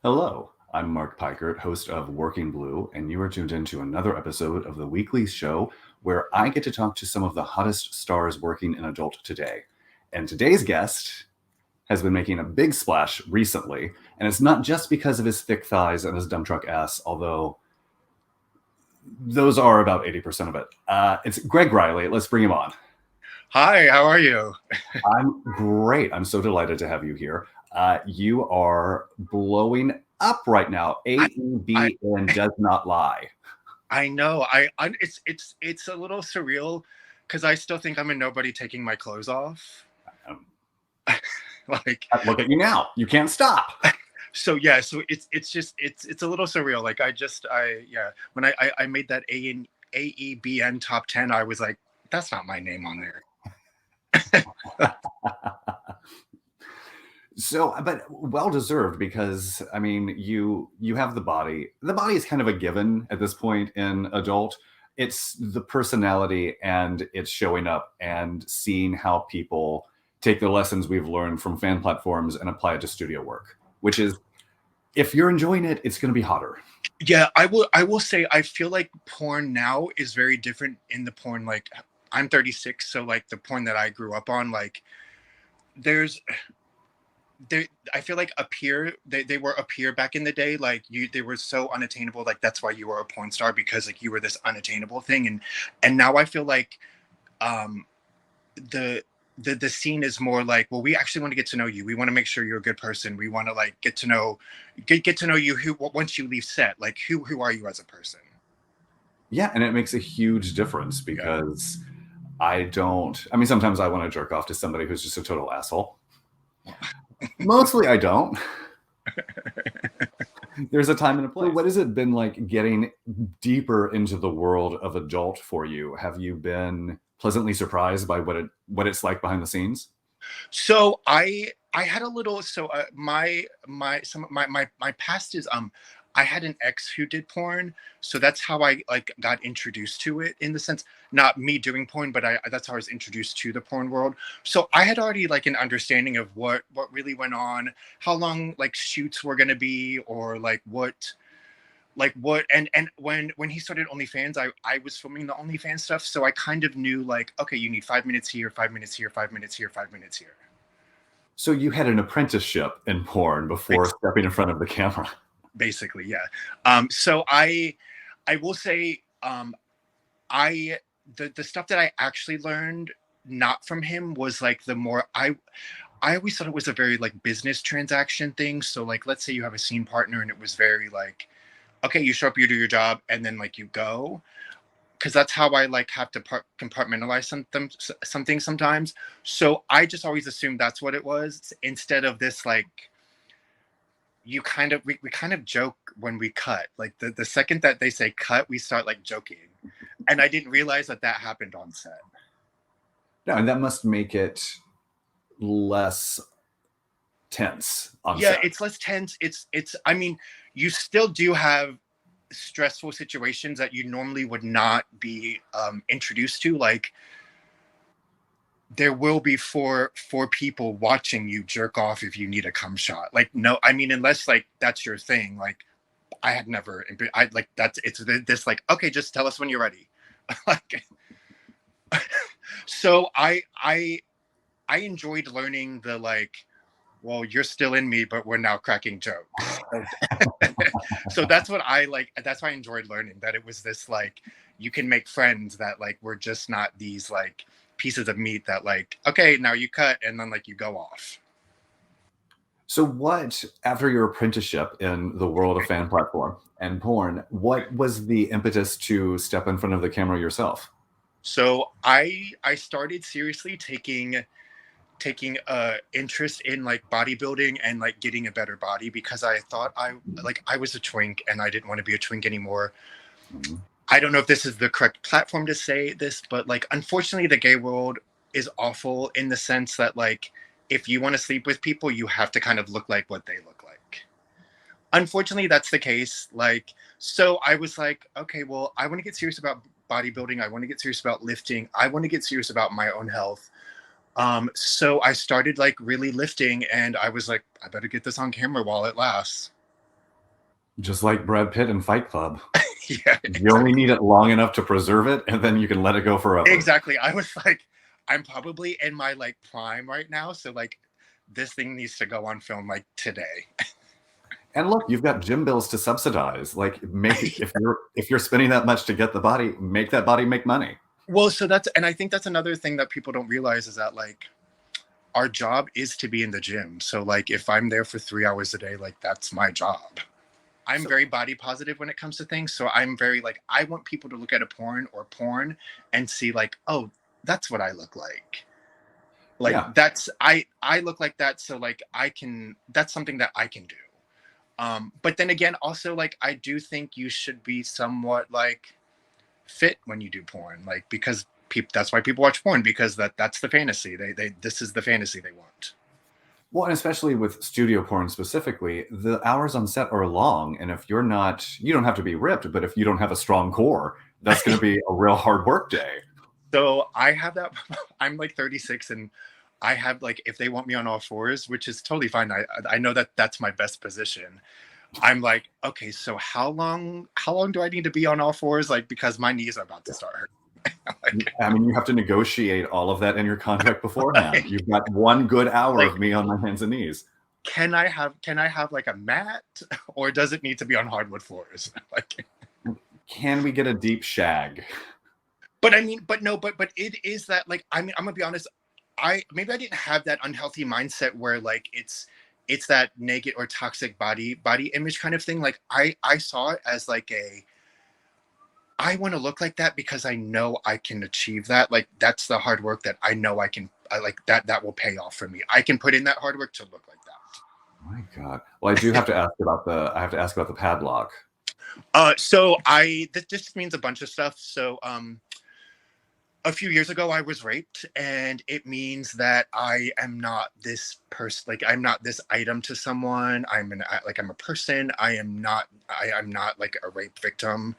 Hello, I'm Mark Peikert, host of Working Blue, and you are tuned into another episode of the weekly show where I get to talk to some of the hottest stars working in adult today. And today's guest has been making a big splash recently, and it's not just because of his thick thighs and his dump truck ass, although those are about 80% of it. It's Greg Riley. Let's bring him on. Hi, how are you? I'm great. I'm so delighted to have you here. You are blowing up right now. I, I, AEBN does not lie. I know. It's a little surreal because I still think I'm a nobody taking my clothes off. Um, Like, Look at you now. You can't stop. so yeah. So it's a little surreal. Like when I made that AEBN top 10, I was like, that's not my name on there. So, but well deserved because I mean, you have the body. The body is kind of a given at this point in adult. It's the personality and it's showing up and seeing how people take the lessons we've learned from fan platforms and apply it to studio work, which is if you're enjoying it, it's going to be hotter. Yeah, I will say I feel like porn now is very different in the porn. Like, I'm 36, so like the porn that I grew up on, like there's I feel like they were up here back in the day, like they were so unattainable, like that's why you were a porn star, because like you were this unattainable thing. And now I feel like um the the scene is more like, well, we actually want to get to know you, we want to make sure you're a good person, we want to like get to know you, who once you leave set, like who are you as a person. Yeah, and it makes a huge difference Yeah. because I mean, sometimes I want to jerk off to somebody who's just a total asshole. Mostly I don't. There's a time and a place. What has it been like getting deeper into the world of adult for you? Have you been pleasantly surprised by what it's like behind the scenes? So I had a little, so my past is, I had an ex who did porn, so that's how I like got introduced to it, in the sense, not me doing porn, but that's how I was introduced to the porn world. So I had already like an understanding of what really went on, how long like shoots were going to be, or like what and when he started OnlyFans, I was filming the OnlyFans stuff, so I kind of knew like, okay, you need 5 minutes here, 5 minutes here, 5 minutes here, 5 minutes here. So you had an apprenticeship in porn before stepping in front of the camera. Basically, yeah. So I will say, I the stuff that I actually learned not from him was like the more I always thought it was a very like business transaction thing. So like, let's say you have a scene partner and it was very like, okay, you show up, you do your job, and then like you go, because that's how I like have to compartmentalize something sometimes. So I just always assumed that's what it was, instead of this like, we kind of joke when we cut. Like the second that they say cut, we start like joking, and I didn't realize that that happened on set. Yeah, and that must make it less tense on Yeah, set. it's less tense. It's I mean, you still do have stressful situations that you normally would not be introduced to. Like, there will be four people watching you jerk off if you need a cum shot. Like, no, I mean, unless like that's your thing. Like, I had never, I like that's it's this like, okay, just tell us when you're ready. Like, so I enjoyed learning the like, well, you're still in me, but we're now cracking jokes. So that's what I like. That's why I enjoyed learning that it was this like, you can make friends that like we're just not these like pieces of meat that like, okay, now you cut and then like you go off. So what, after your apprenticeship in the world of fan platform and porn, what was the impetus to step in front of the camera yourself? So I started seriously taking interest in like bodybuilding and like getting a better body, because I thought I was a twink and I didn't want to be a twink anymore. Mhm. I don't know if this is the correct platform to say this, but like, unfortunately, the gay world is awful in the sense that like, if you want to sleep with people, you have to kind of look like what they look like. Unfortunately, that's the case. Like, so I was like, okay, well, I want to get serious about bodybuilding. I want to get serious about lifting. I want to get serious about my own health. So I started like really lifting, and I was like, I better get this on camera while it lasts. Just like Brad Pitt in Fight Club. Yeah, You only need it long enough to preserve it, and then you can let it go forever. exactly. I was like, I'm probably in my like prime right now, so like this thing needs to go on film like today. And look, you've got gym bills to subsidize. Like, make if you're spending that much to get the body, make that body make money. Well, so and I think that's another thing that people don't realize is that like our job is to be in the gym. So like if I'm there for 3 hours a day, like that's my job. I'm very body positive when it comes to things. So I'm very like, I want people to look at a porn and see like, oh, that's what I look like. Like Yeah. I look like that. So like that's something that I can do. But then again, also like, I do think you should be somewhat like fit when you do porn, like, because that's why people watch porn, because that's the fantasy. This is the fantasy they want. Well, and especially with studio porn specifically, the hours on set are long. And if you're not, you don't have to be ripped, but if you don't have a strong core, that's going to be a real hard work day. So I have that. I'm like 36, and I have like, if they want me on all fours, which is totally fine. I know that that's my best position. I'm like, okay, so how long do I need to be on all fours? Like, because my knees are about to start hurting. Like, I mean, you have to negotiate all of that in your contract beforehand. Like, you've got 1 good hour of me on my hands and knees. Can I have like a mat, or does it need to be on hardwood floors? Like, can we get a deep shag? But I mean, but it is that like, I mean, I'm gonna be honest. Maybe I didn't have that unhealthy mindset where like it's that naked or toxic body image kind of thing. Like I saw it as like I want to look like that because I know I can achieve that. Like that's the hard work that I know I like that will pay off for me. I can put in that hard work to look like that. Oh my God. Well, I do have to ask about the padlock. So this means a bunch of stuff. So a few years ago I was raped, and it means that I am not this person. Like I'm not this item to someone. I'm a person. I'm not like a rape victim.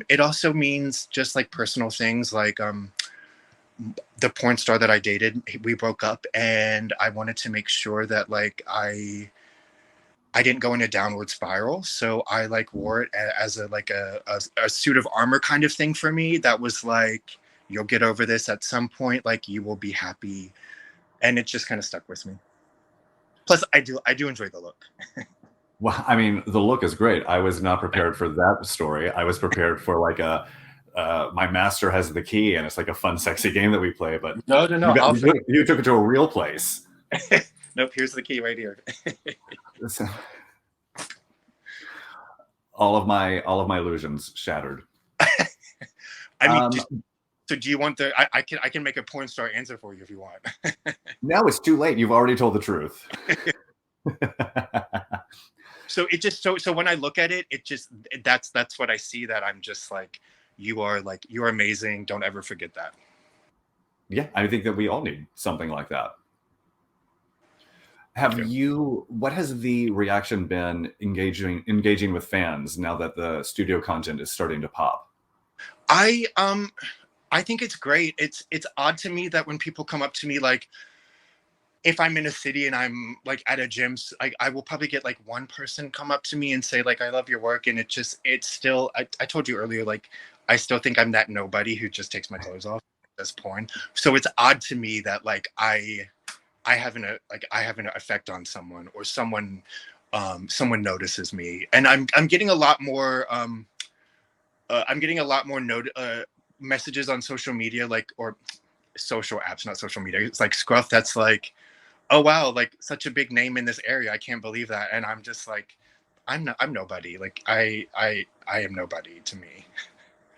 It also means just like personal things, like the porn star that I dated, we broke up, and I wanted to make sure that like I didn't go in a downward spiral. So I like wore it as a suit of armor kind of thing for me. That was like, you'll get over this at some point. Like you will be happy. And it just kind of stuck with me. Plus I do enjoy the look. Well, I mean, the look is great. I was not prepared for that story. I was prepared for like my master has the key, and it's like a fun, sexy game that we play. But No. You took it to a real place. Nope. Here's the key right here. all of my illusions shattered. I mean, so do you want I can make a porn star answer for you if you want. No, it's too late. You've already told the truth. So it just so when I look at it, that's what I see. That I'm just like, you're amazing. Don't ever forget that. Yeah, I think that we all need something like that. What has the reaction been engaging with fans now that the studio content is starting to pop? I think it's great. It's odd to me that when people come up to me, like if I'm in a city and I'm like at a gym, I will probably get like one person come up to me and say like, I love your work. And it's still, I told you earlier, like, I still think I'm that nobody who just takes my clothes off, does porn. So it's odd to me that like, I have an effect on someone, or someone notices me. And I'm getting a lot more, messages on social media, like, or social apps, not social media. It's like Scruff. That's like, oh wow, like such a big name in this area. I can't believe that. And I'm just like, I'm nobody. Like I am nobody to me.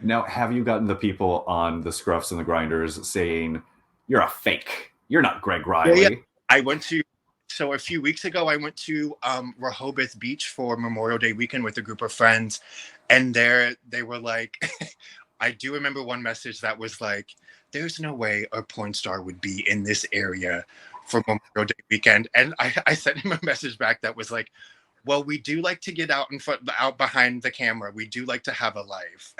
Now, have you gotten the people on the Scruffs and the Grinders saying, you're a fake, you're not Greg Riley? Yeah. So a few weeks ago, I went to Rehoboth Beach for Memorial Day weekend with a group of friends. And they were like, I do remember one message that was like, there's no way a porn star would be in this area for Memorial Day weekend. And I sent him a message back that was like, well, we do like to get out behind the camera. We do like to have a life.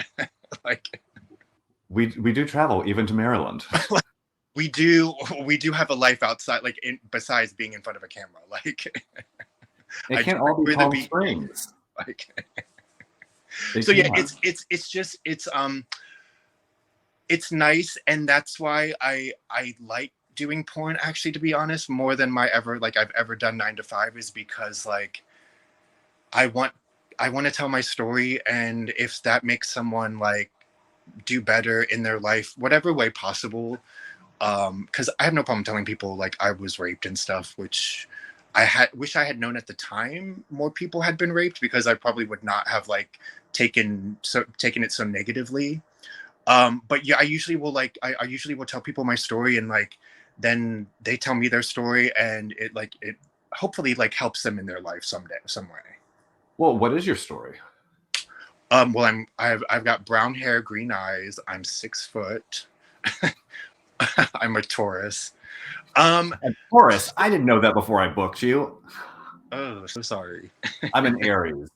Like we do travel even to Maryland. we do have a life outside, like besides being in front of a camera. Like it can't all be Palm Springs. Like, They so yeah, can. it's nice, and that's why I like doing porn, actually, to be honest, more than I've ever done 9 to 5, is because like I want I want to tell my story, and if that makes someone like do better in their life, whatever way possible. Because I have no problem telling people like I was raped and stuff, which wish I had known at the time more people had been raped, because I probably would not have like taken it so negatively. But yeah, I usually will tell people my story, and like then they tell me their story, and it hopefully like helps them in their life someday, some way. Well, what is your story? Well, I've got brown hair, green eyes. I'm 6 foot. I'm a Taurus. Taurus. I didn't know that before I booked you. Oh, so sorry. I'm an Aries.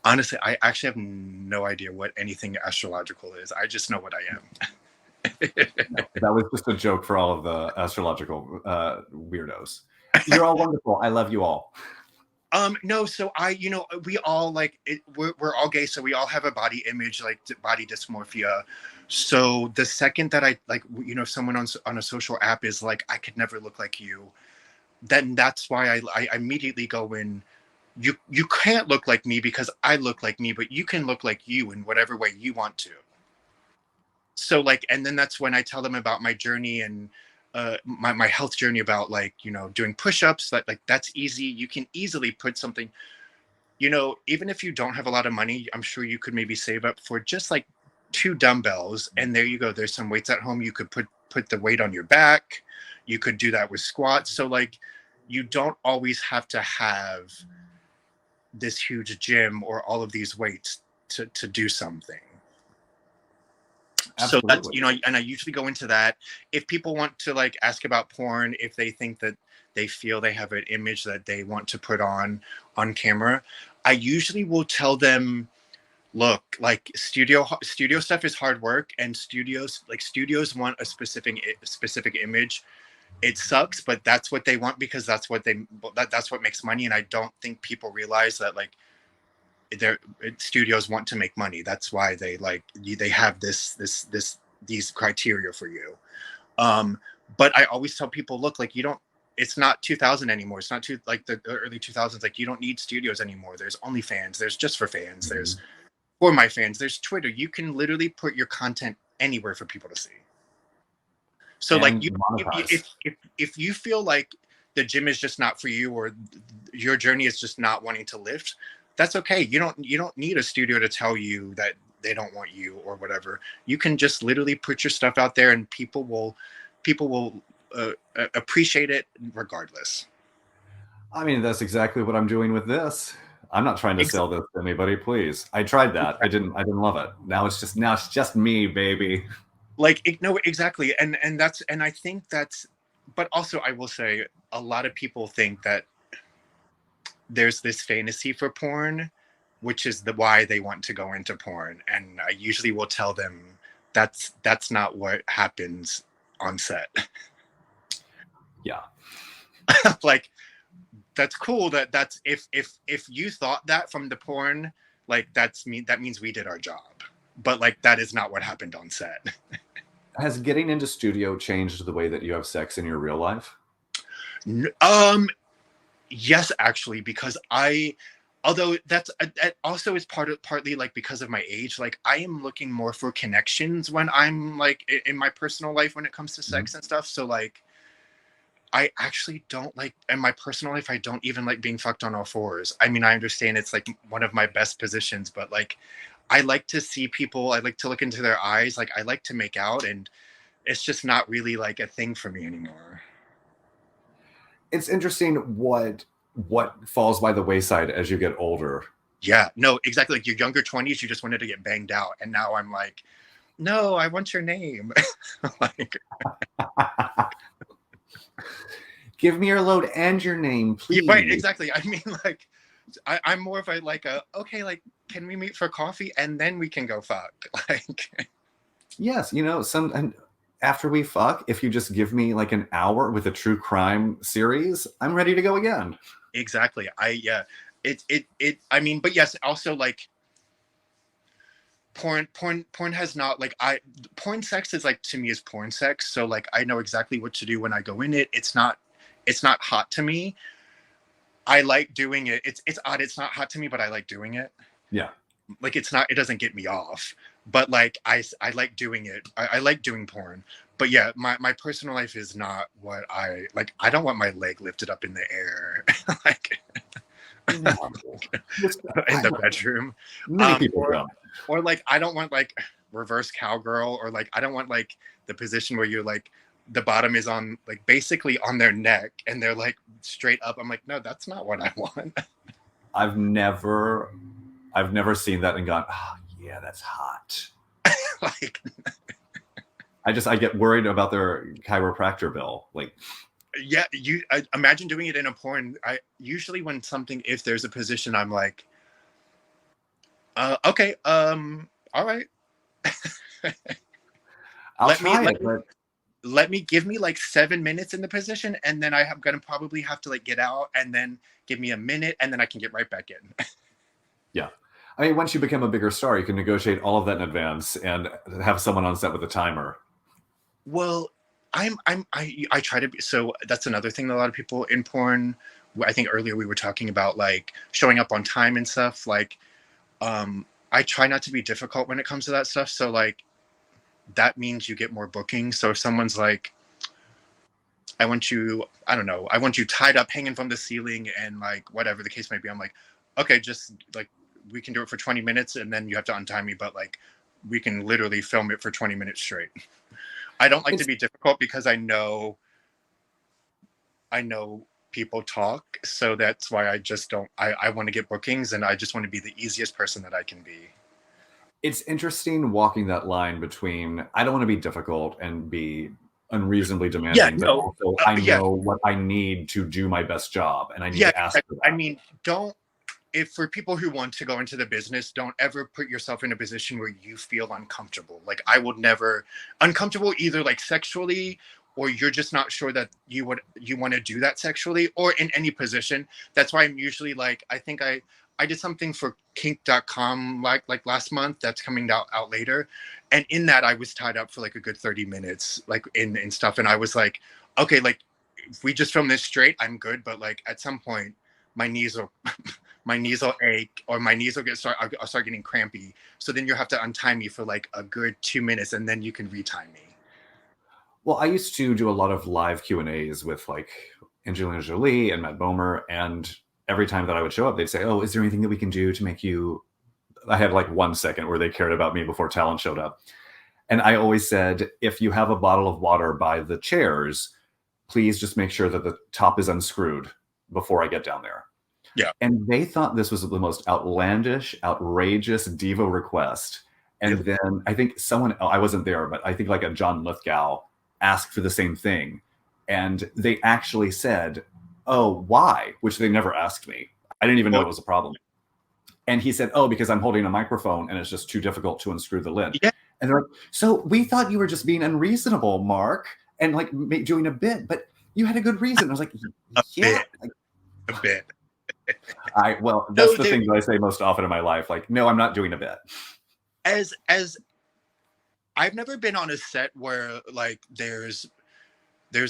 Honestly, I actually have no idea what anything astrological is. I just know what I am. No, that was just a joke for all of the astrological weirdos. You're all wonderful. I love you all. No, so we all like it, we're all gay, so we all have a body image, like body dysmorphia. So the second that I like, if someone on a social app is like, I could never look like you, then that's why I immediately go in. You can't look like me because I look like me, but you can look like you in whatever way you want to. So like, and then that's when I tell them about my journey, and my health journey, about like doing push-ups. Like that's easy. You can easily put something, even if you don't have a lot of money, I'm sure you could maybe save up for just like 2 dumbbells, and there you go. There's some weights at home. You could put the weight on your back. You could do that with squats. So like, you don't always have to have this huge gym or all of these weights to do something. Absolutely. So that's, and I usually go into that. If people want to like ask about porn, if they think that they feel they have an image that they want to put on camera, I usually will tell them, look, like studio stuff is hard work, and studios want a specific image. It sucks, but that's what they want, because that's what that's what makes money. And I don't think people realize that like their studios want to make money. That's why they have these criteria for you. But I always tell people, look, like it's not 2000 anymore. It's not like the early 2000s. Like, you don't need studios anymore. There's OnlyFans. There's Just for Fans. Mm-hmm. There's For My Fans. There's Twitter. You can literally put your content anywhere for people to see. So and like if you feel like the gym is just not for you, or your journey is just not wanting to lift, that's okay. You don't need a studio to tell you that they don't want you or whatever. You can just literally put your stuff out there, and people will appreciate it regardless. I mean, that's exactly what I'm doing with this. I'm not trying to sell this to anybody, please. I tried that. I didn't love it. Now it's just me, baby. Like, no, exactly. And I think that's, but also I will say, a lot of people think that there's this fantasy for porn, which is why they want to go into porn. And I usually will tell them that's not what happens on set. Yeah. Like, that's cool. That's if you thought that from the porn, like that means we did our job. But like, that is not what happened on set. Has getting into studio changed the way that you have sex in your real life? Yes, actually, because although that also is partly like because of my age. Like, I am looking more for connections when I'm like in my personal life when it comes to sex and stuff. So like, I actually don't like, in my personal life, I don't even like being fucked on all fours. I mean, I understand it's like one of my best positions, but like, I like to see people. I like to look into their eyes. Like, I like to make out, and it's just not really like a thing for me anymore. It's interesting what falls by the wayside as you get older. Yeah, no, exactly. Like, your younger 20s, you just wanted to get banged out, and now I'm like, no, I want your name. Like, give me your load and your name, please. Yeah, right, exactly. I mean, like, I'm more of a okay, like, can we meet for coffee and then we can go fuck? Like, yes, and after we fuck, if you just give me like an hour with a true crime series, I'm ready to go again. Exactly. I mean, but yes, also like porn has not like porn sex is like to me is porn sex. So like I know exactly what to do when I go in it. It's not hot to me. I like doing it. It's odd. It's not hot to me, but I like doing it. Yeah. Like it doesn't get me off, but like I like doing it. I like doing porn. But yeah, my personal life is not what I like. I don't want my leg lifted up in the air like No. in the bedroom. Many people Or don't. or like I don't want like reverse cowgirl, or like I don't want like the position where you're like the bottom is on like basically on their neck and they're like straight up. I'm like, no, that's not what I want. I've never seen that and gone, oh, yeah, that's hot. Like, I get worried about their chiropractor bill. Like, yeah, I imagine doing it in a porn. I usually when something, if there's a position, I'm like, okay, all right. I'll let me try let it, me but let me give me like 7 minutes in the position, and then I'm gonna probably have to like get out, and then give me a minute, and then I can get right back in. yeah. I mean, once you become a bigger star, you can negotiate all of that in advance and have someone on set with a timer. Well, I try to be, so that's another thing that a lot of people in porn, I think earlier we were talking about like showing up on time and stuff. Like, I try not to be difficult when it comes to that stuff. So like that means you get more bookings. So if someone's like, I don't know, I want you tied up hanging from the ceiling and like whatever the case may be, I'm like, okay, just like we can do it for 20 minutes and then you have to untie me, but like we can literally film it for 20 minutes straight. I don't like to be difficult because I know people talk, so that's why I just don't. I want to get bookings, and I just want to be the easiest person that I can be. It's interesting walking that line between I don't want to be difficult and be unreasonably Yeah, demanding, but no, also I yeah, know what I need to do my best job, and I need yeah. to ask for I that. mean, don't. If for people who want to go into the business, don't ever put yourself in a position where you feel uncomfortable. Like I would never uncomfortable either like sexually, or you're just not sure that you want to do that sexually or in any position. That's why I'm usually like I think I did something for kink.com like last month that's coming out later. And in that I was tied up for like a good 30 minutes like in stuff, and I was like, okay, like if we just film this straight, I'm good, but like at some point my knees will my knees will ache, or my knees will I'll start getting crampy. So then you have to untie me for like a good 2 minutes, and then you can retie me. Well, I used to do a lot of live Q&As with like Angelina Jolie and Matt Bomer, and every time that I would show up, they'd say, "Oh, is there anything that we can do to make you?" I had like 1 second where they cared about me before talent showed up, and I always said, "If you have a bottle of water by the chairs, please just make sure that the top is unscrewed before I get down there." Yeah. And they thought this was the most outlandish, outrageous diva request. And Really? then I think someone, I wasn't there, but I think like a John Lithgow asked for the same thing. And they actually said, "Oh, why?" Which they never asked me. I didn't even know Well, it was a problem. And he said, "Oh, because I'm holding a microphone and it's just too difficult to unscrew the lid." yeah, And they're like, "So we thought you were just being unreasonable, Mark, and like doing a bit, but you had a good reason." I was like, a "Yeah." bit, a bit. Well, that's So the there, thing that I say most often in my life. Like, no, I'm not doing a bit. as I've never been on a set where like there's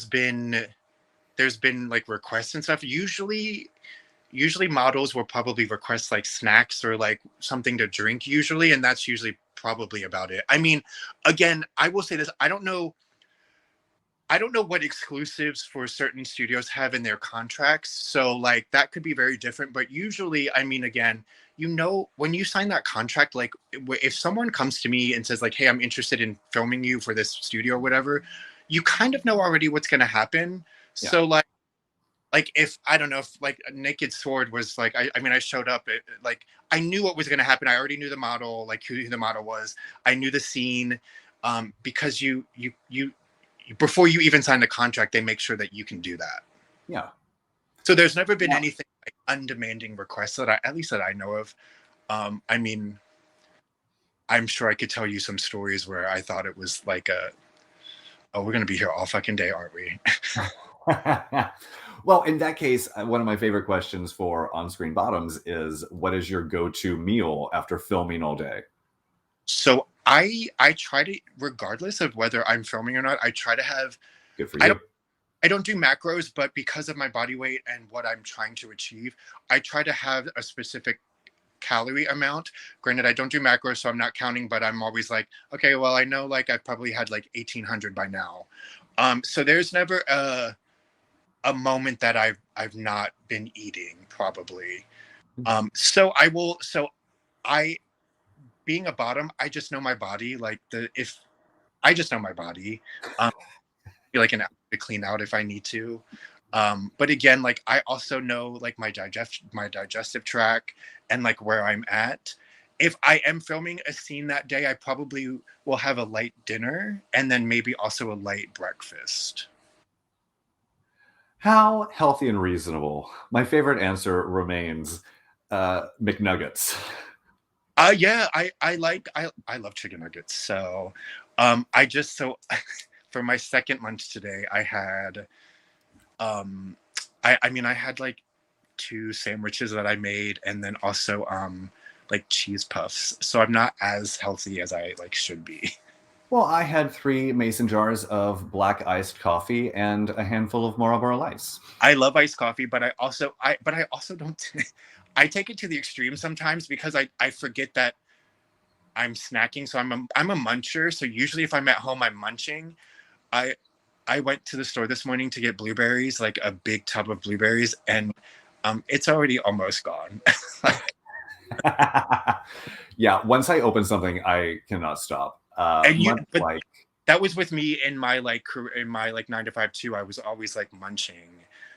been like requests and stuff. Usually models will probably request like snacks or like something to drink usually, and that's usually probably about it. I mean, again, I will say this, I don't know what exclusives for certain studios have in their contracts. So like that could be very different. But usually, I mean, again, when you sign that contract, like if someone comes to me and says like, "Hey, I'm interested in filming you for this studio or whatever," you kind of know already what's going to happen. Yeah. So like if I don't know if like NakedSword was like I mean I showed up like I knew what was going to happen. I already knew the model, like who the model was. I knew the scene, because you before you even sign the contract, they make sure that you can do that. Yeah. So there's never been Well, anything like undemanding requests that at least that I know of. I mean, I'm sure I could tell you some stories where I thought it was like oh, we're gonna be here all fucking day, aren't we? Well, in that case, one of my favorite questions for on-screen bottoms is, what is your go-to meal after filming all day? So I try to, regardless of whether I'm filming or not, I try to have. Good for I you. don't I don't do macros, but because of my body weight and what I'm trying to achieve, I try to have a specific calorie amount. Granted, I don't do macros, so I'm not counting, but I'm always like, okay, well, I know like I've probably had like 1,800 by now. So there's never a moment that I've not been eating probably. So I will. So I, being a bottom, I just know my body. Like the if I just know my body. Feel like an hour to clean out if I need to. But again, like I also know like my digestive tract and like where I'm at. If I am filming a scene that day, I probably will have a light dinner and then maybe also a light breakfast. How healthy and reasonable? My favorite answer remains McNuggets. Yeah, I love chicken nuggets. So I just so for my second lunch today, I had um I mean I had like two sandwiches that I made and then also like cheese puffs. So I'm not as healthy as I like should be. Well, I had 3 mason jars of black iced coffee and a handful of Marlboro Lights. I love iced coffee, but I also don't I take it to the extreme sometimes because I forget that I'm snacking. So I'm a muncher. So usually if I'm at home I'm munching. I I went to the store this morning to get blueberries, like a big tub of blueberries, and it's already almost gone. Yeah, once I open something, I cannot stop. And Much but like, that was with me in my like career, in my like 9 to 5 too. I was always like munching.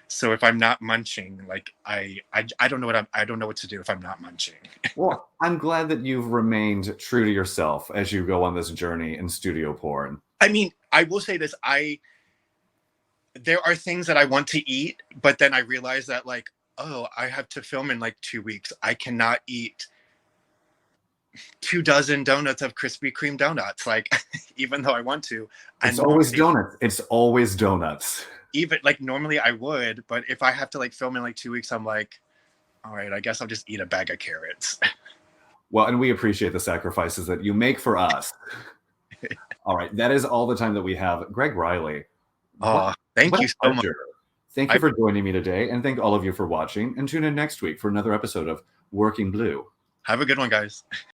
So if I'm not munching, like I don't know I don't know what to do if I'm not munching. well, I'm glad that you've remained true to yourself as you go on this journey in studio porn. I mean, I will say this: I there are things that I want to eat, but then I realize that like, oh, I have to film in like 2 weeks. I cannot eat 2 dozen donuts of Krispy Kreme donuts. Like, even though I want to, It's and always normally, donuts. It's always donuts. even like normally I would, but if I have to like film in like 2 weeks, I'm like, all right, I guess I'll just eat a bag of carrots. Well, and we appreciate the sacrifices that you make for us. All right, that is all the time that we have. Greg Riley, what, Oh, thank what you a so much. pleasure. Thank you I for joining me today, and thank all of you for watching. And tune in next week for another episode of Working Blue. have a good one, guys.